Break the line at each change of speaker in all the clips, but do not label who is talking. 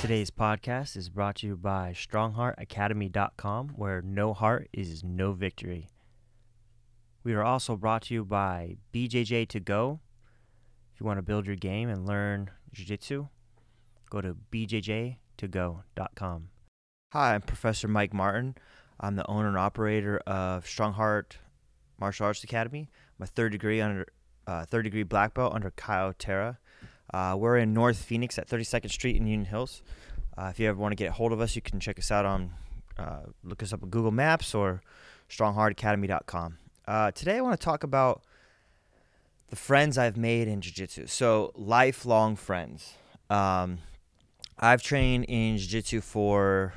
Today's podcast is brought to you by StrongHeartAcademy.com, where no heart is no victory. We are also brought to you by BJJ to go. If you want to build your game and learn Jiu-Jitsu, go to bjjtogo.com. Hi, I'm Professor Mike Martin. I'm the owner and operator of Strong Heart Martial Arts Academy. I'm a third degree black belt under Kyle Terra. We're in North Phoenix at 32nd Street in Union Hills. If you ever want to get a hold of us, you can check us out on, look us up on Google Maps or strongheartacademy.com. Today I want to talk about the friends I've made in Jiu-Jitsu. So, lifelong friends. I've trained in Jiu-Jitsu for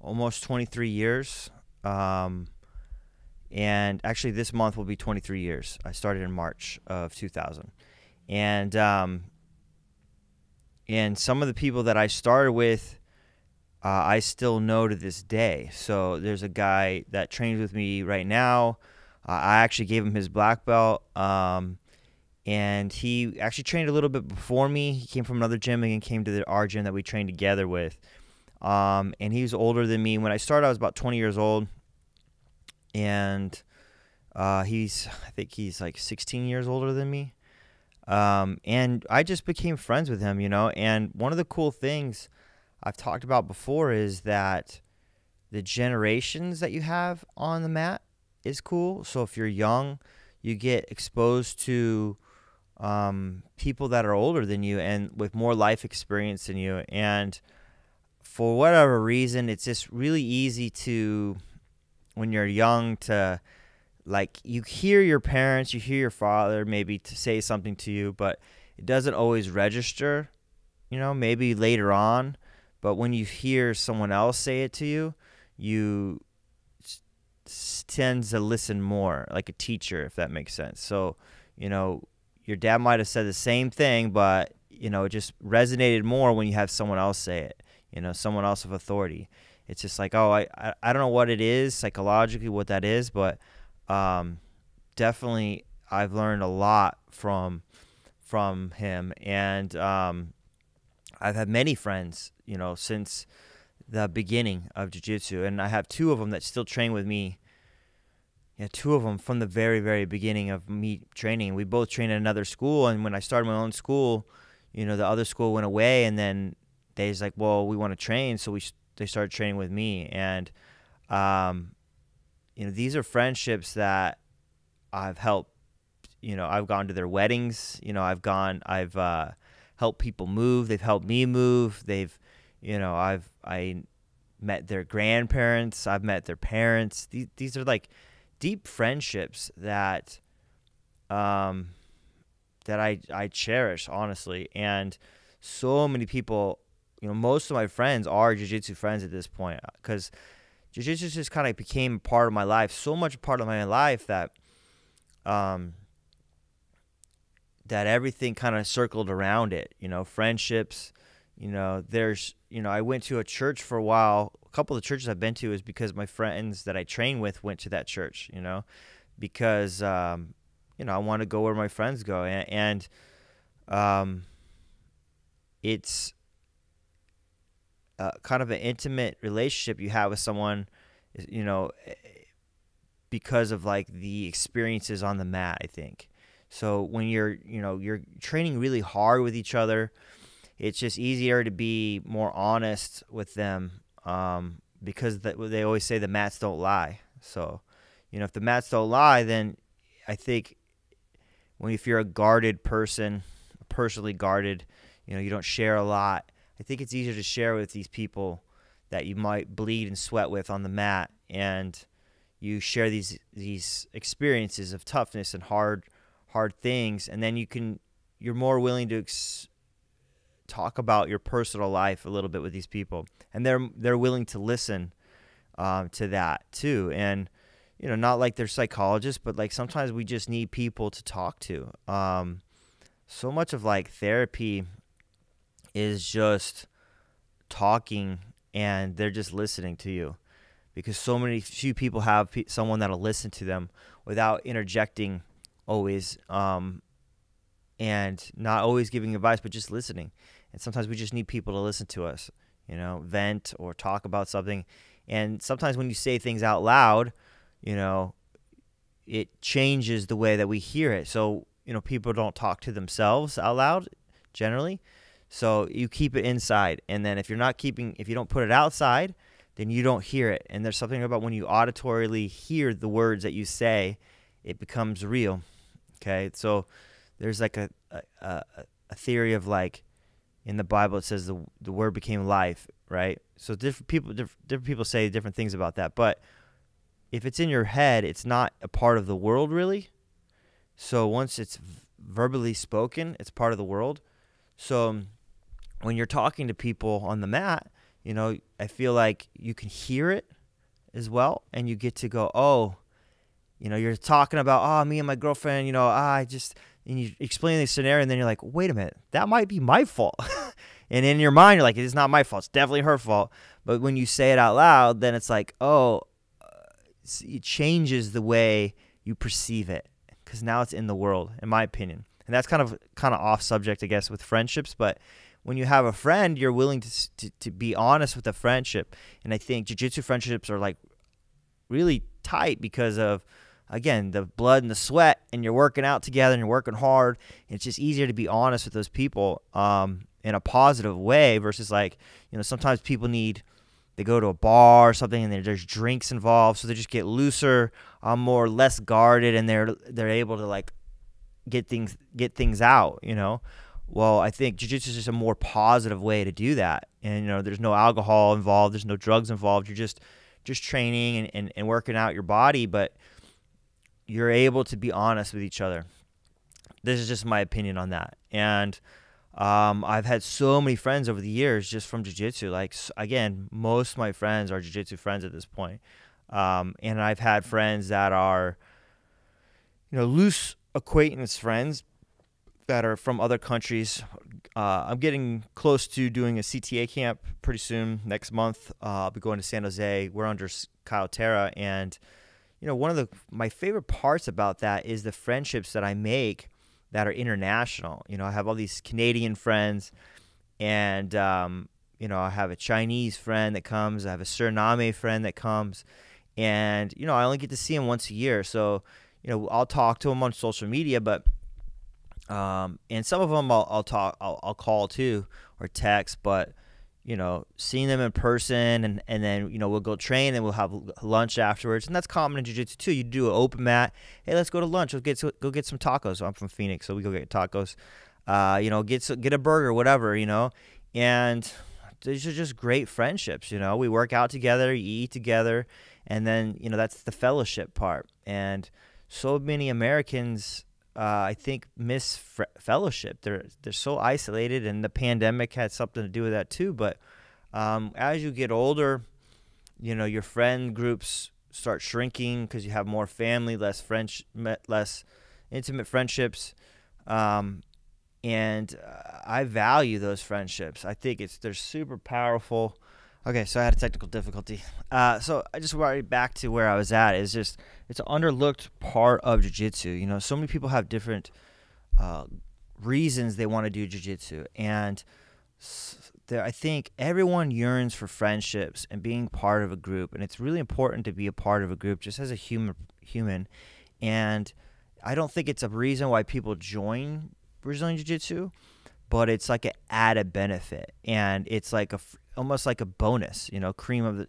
almost 23 years. And actually this month will be 23 years. I started in March of 2000. And some of the people that I started with, I still know to this day. So there's a guy that trains with me right now. I actually gave him his black belt. And he actually trained a little bit before me. He came from another gym and came to our gym that we trained together with. And he was older than me. When I started, I was about 20 years old. And I think he's like 16 years older than me. And I just became friends with him, and one of the cool things I've talked about before is that the generations that you have on the mat is cool. So if you're young, you get exposed to people that are older than you and with more life experience than you. And for whatever reason, it's just really easy to, when you're young, to you hear your parents, you hear your father maybe to say something to you, but it doesn't always register, maybe later on. But when you hear someone else say it to you, you tend to listen more, like a teacher, if that makes sense. So, your dad might have said the same thing, but, it just resonated more when you have someone else say it, someone else of authority. It's just like, oh, I don't know what it is, psychologically what that is, but definitely I've learned a lot from him, and I've had many friends, since the beginning of Jiu-Jitsu, and I have two of them that still train with me. Yeah, two of them from the very, very beginning of me training. We both trained at another school, and when I started my own school, the other school went away, and then they was like, well, we want to train, so they started training with me, and these are friendships that I've helped. I've gone to their weddings. I've helped people move. They've helped me move. I met their grandparents. I've met their parents. These are like deep friendships that I cherish, honestly. And so many people, most of my friends are Jiu-Jitsu friends at this point, because Jiu-Jitsu just kind of became part of my life, so much part of my life that that everything kind of circled around it, friendships, I went to a church for a while. A couple of the churches I've been to is because my friends that I train with went to that church, because, I want to go where my friends go. And it's kind of an intimate relationship you have with someone, because of like the experiences on the mat, I think. So when you're training really hard with each other, it's just easier to be more honest with them, because they always say the mats don't lie. So, if the mats don't lie, then I think if you're a guarded person, personally guarded, you don't share a lot. I think it's easier to share with these people that you might bleed and sweat with on the mat, and you share these experiences of toughness and hard things, and then you're more willing to talk about your personal life a little bit with these people, and they're willing to listen to that too. And not like they're psychologists, but like sometimes we just need people to talk to. So much of like therapy is just talking, and they're just listening to you, because few people have someone that'll listen to them without interjecting always, and not always giving advice, but just listening. And sometimes we just need people to listen to us, vent or talk about something. And sometimes when you say things out loud, it changes the way that we hear it. So, people don't talk to themselves out loud generally. So you keep it inside. And then if you don't put it outside, then you don't hear it. And there's something about when you auditorily hear the words that you say, it becomes real. Okay. So there's like a theory of like in the Bible, it says the word became life, right? So different people say different things about that. But if it's in your head, it's not a part of the world really. So once it's verbally spoken, it's part of the world. So when you're talking to people on the mat, I feel like you can hear it as well. And you get to go, oh, you're talking about, oh, me and my girlfriend, and you explain the scenario, and then you're like, wait a minute, that might be my fault. And in your mind, you're like, it's not my fault. It's definitely her fault. But when you say it out loud, then it's like, oh, it changes the way you perceive it because now it's in the world, in my opinion. And that's kind of off subject, I guess, with friendships. But when you have a friend, you're willing to be honest with the friendship. And I think jiu-jitsu friendships are like really tight because of, again, the blood and the sweat, and you're working out together and you're working hard. And it's just easier to be honest with those people in a positive way versus like, sometimes people they go to a bar or something and there's drinks involved, so they just get looser, less guarded, and they're able to like get things out, Well, I think jiu-jitsu is just a more positive way to do that. And there's no alcohol involved, there's no drugs involved. You're just training and working out your body, but you're able to be honest with each other. This is just my opinion on that. And I've had so many friends over the years just from jiu-jitsu. Like, again, most of my friends are jiu-jitsu friends at this point. And I've had friends that are, loose acquaintance friends that are from other countries. I'm getting close to doing a CTA camp pretty soon next month. I'll be going to San Jose. We're under Kyle Terra. And, one of my favorite parts about that is the friendships that I make that are international. I have all these Canadian friends, and I have a Chinese friend that comes. I have a Suriname friend that comes, and I only get to see him once a year. So I'll talk to him on social media, but and some of them I'll call too or text, but seeing them in person, and then we'll go train and we'll have lunch afterwards, and that's common in jiu-jitsu too. You do an open mat. Hey, let's go to lunch. Let's go get some tacos. I'm from Phoenix, so we go get tacos. Get a burger, whatever. And these are just great friendships. We work out together, you eat together, and then that's the fellowship part. And so many Americans, I think, miss fellowship. They're so isolated, and the pandemic had something to do with that too. But as you get older, your friend groups start shrinking because you have more family, less intimate friendships. And I value those friendships. I think they're super powerful. Okay, so I had a technical difficulty. So I just right back to where I was at. It's an underlooked part of jiu-jitsu. So many people have different reasons they want to do jiu-jitsu. And I think everyone yearns for friendships and being part of a group. And it's really important to be a part of a group just as a human. And I don't think it's a reason why people join Brazilian Jiu-Jitsu, but it's like an added benefit. And it's like almost like a bonus, cream of the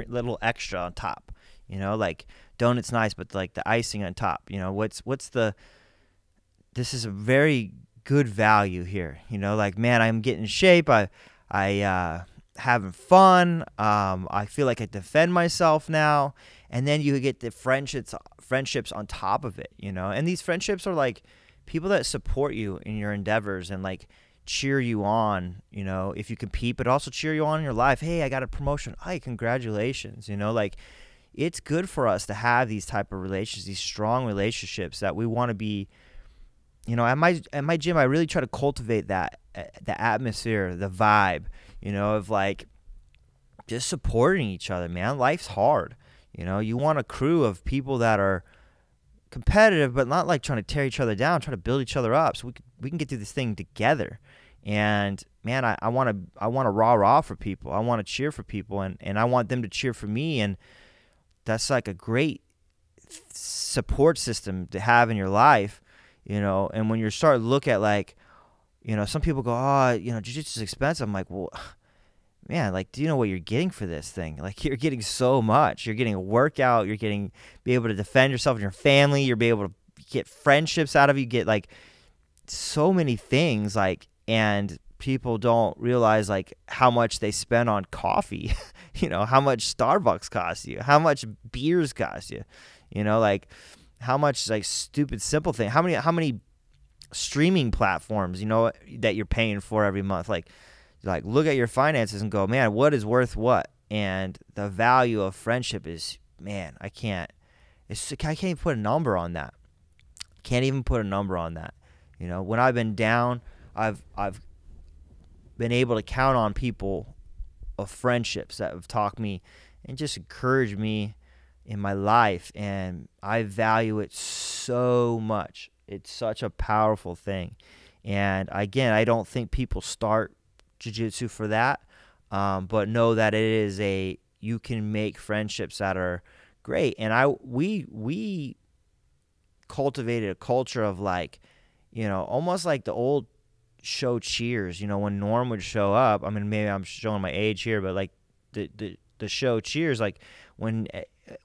little extra on top, like donut's nice, but like the icing on top, this is a very good value here, like, man, I'm getting in shape. I having fun. I feel like I defend myself now. And then you get the friendships on top of it, and these friendships are like people that support you in your endeavors and like cheer you on, if you compete, but also cheer you on in your life. Hey, I got a promotion. Hey, congratulations. Like, it's good for us to have these type of relationships, these strong relationships that we want to be, at my gym, I really try to cultivate that, the atmosphere, the vibe, of like just supporting each other, man. Life's hard. You want a crew of people that are competitive, but not like trying to tear each other down, trying to build each other up so we can get through this thing together. And man, I want to rah for people. I want to cheer for people, and I want them to cheer for me. And that's like a great support system to have in your life, you know. And when you start to look at, like, you know, some people go, oh, you know, jiu-jitsu is expensive. I'm like, well, man, like, do you know what you're getting for this thing? Like, you're getting so much. You're getting a workout. You're getting be able to defend yourself and your family. You're be able to get friendships out of it. You get like so many things, like, and people don't realize like how much they spend on coffee, you know, how much Starbucks costs you, how much beers cost you, you know, like how much like stupid simple thing, how many streaming platforms, you know, that you're paying for every month. Like look at your finances and go, man, what is worth what? And the value of friendship is, man, I can't even put a number on that. Can't even put a number on that. You know, when I've been down, I've been able to count on people of friendships that have taught me and just encouraged me in my life, and I value it so much. It's such a powerful thing. And again, I don't think people start jiu-jitsu for that, but know that it is you can make friendships that are great. And we cultivated a culture of, like, you know, almost like the old show Cheers, you know, when Norm would show up. I mean, maybe I'm showing my age here, but like the show Cheers, like when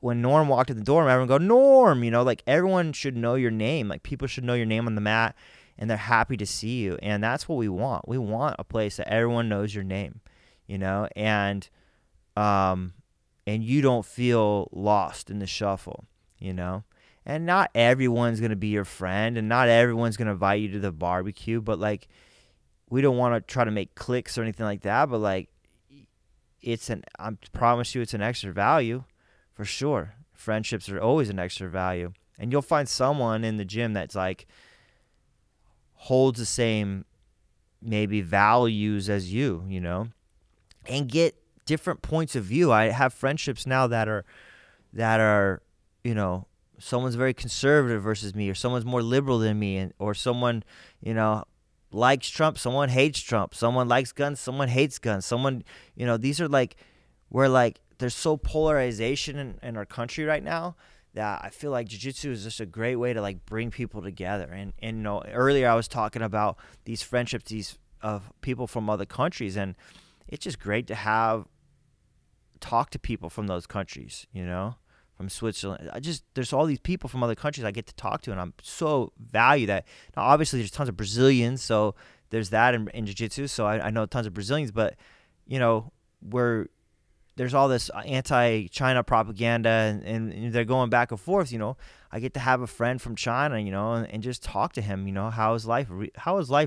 Norm walked in the door, everyone go, Norm, you know, like everyone should know your name. Like people should know your name on the mat, and they're happy to see you. And that's what we want. We want a place that everyone knows your name, you know, and you don't feel lost in the shuffle, you know. And not everyone's going to be your friend, and not everyone's going to invite you to the barbecue, but like, we don't want to try to make cliques or anything like that, but like, I promise you, it's an extra value for sure. Friendships are always an extra value, and you'll find someone in the gym that's like holds the same maybe values as you, you know, and get different points of view. I have friendships now that are, you know, someone's very conservative versus me, or someone's more liberal than me, or someone, you know, likes Trump, someone hates Trump, someone likes guns, someone hates guns, someone, you know, these are like, we're like, there's so polarization in our country right now that I feel like jiu-jitsu is just a great way to like bring people together. And you know, earlier I was talking about these friendships, of people from other countries, and it's just great to talk to people from those countries, you know, from Switzerland. There's all these people from other countries I get to talk to, and I'm so value that. Now, obviously, there's tons of Brazilians, so there's that in jiu-jitsu, so I know tons of Brazilians, but, you know, there's all this anti-China propaganda, and they're going back and forth, you know. I get to have a friend from China, you know, and just talk to him, you know, how is life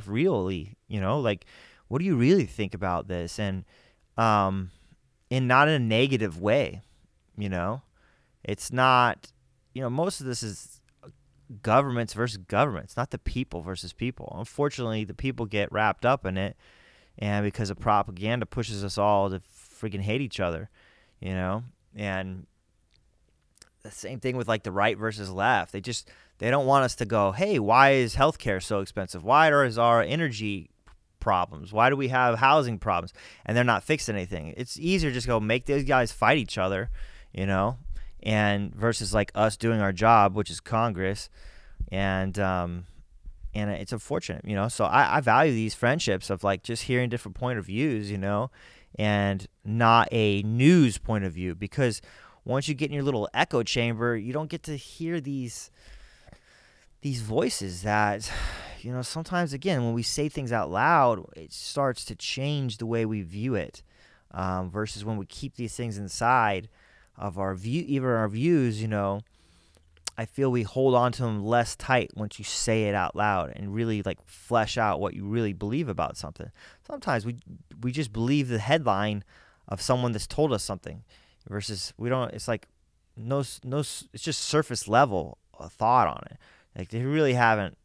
really, you know, like, what do you really think about this? And not in a negative way, you know. It's not, you know, most of this is governments versus governments, not the people versus people. Unfortunately, the people get wrapped up in it, and because of propaganda pushes us all to freaking hate each other, you know. And the same thing with like the right versus left. They don't want us to go, hey, why is healthcare so expensive? Why is our energy problems? Why do we have housing problems? And they're not fixing anything. It's easier to just go make those guys fight each other, you know, and versus like us doing our job, which is Congress. And it's unfortunate, you know. So I value these friendships of like just hearing different point of views, you know, and not a news point of view, because once you get in your little echo chamber, you don't get to hear these voices that, you know, sometimes, again, when we say things out loud, it starts to change the way we view it, versus when we keep these things inside of our view, even our views, you know. I feel we hold on to them less tight once you say it out loud and really like flesh out what you really believe about something. Sometimes we just believe the headline of someone that's told us something, versus we don't. It's like no. It's just surface level thought on it. Like they really haven't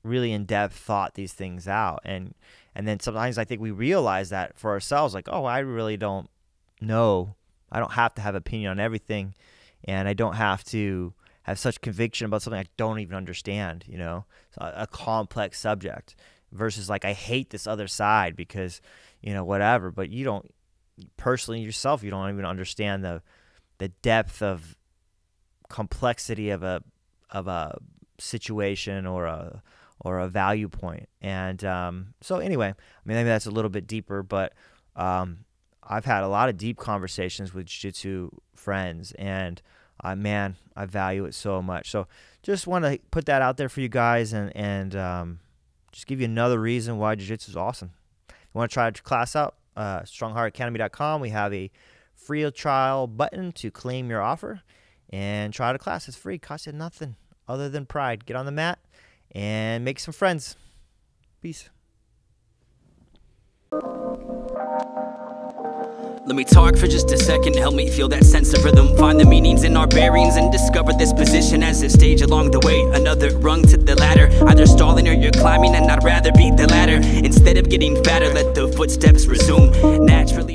really in depth thought these things out, and then sometimes I think we realize that for ourselves, like, oh, I really don't know. I don't have to have opinion on everything, and I don't have to have such conviction about something I don't even understand, you know. It's a complex subject, versus like I hate this other side because, you know, whatever. But you don't personally yourself, you don't even understand the depth of complexity of a situation or a value point. And so anyway, I mean, maybe that's a little bit deeper, but I've had a lot of deep conversations with jiu-jitsu friends, and man, I value it so much. So just want to put that out there for you guys, and just give you another reason why jiu-jitsu is awesome. If you want to try a class out, strongheartacademy.com. We have a free trial button to claim your offer and try out a class. It's free, costs you nothing other than pride. Get on the mat and make some friends. Peace.
Let me talk for just a second, help me feel that sense of rhythm. Find the meanings in our bearings and discover this position as a stage along the way. Another rung to the ladder, either stalling or you're climbing, and I'd rather beat the ladder. Instead of getting fatter, let the footsteps resume naturally.